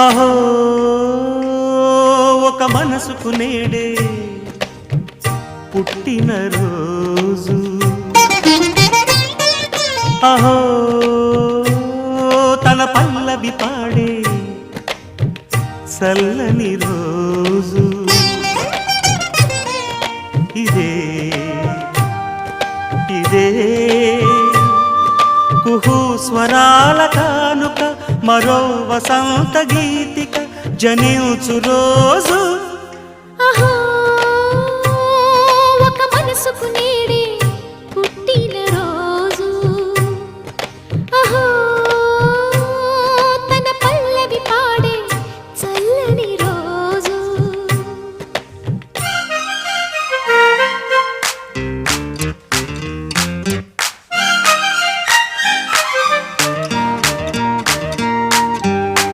అహో ఒక మనసుకు నేడే పుట్టిన రోజు, అహో తన పల్లవి పాడే చల్లని రోజు. ఇదే ఇదే కుహు స్వరాల కానుక, మరో వసంత గీతిక జనించు రోజు. అహో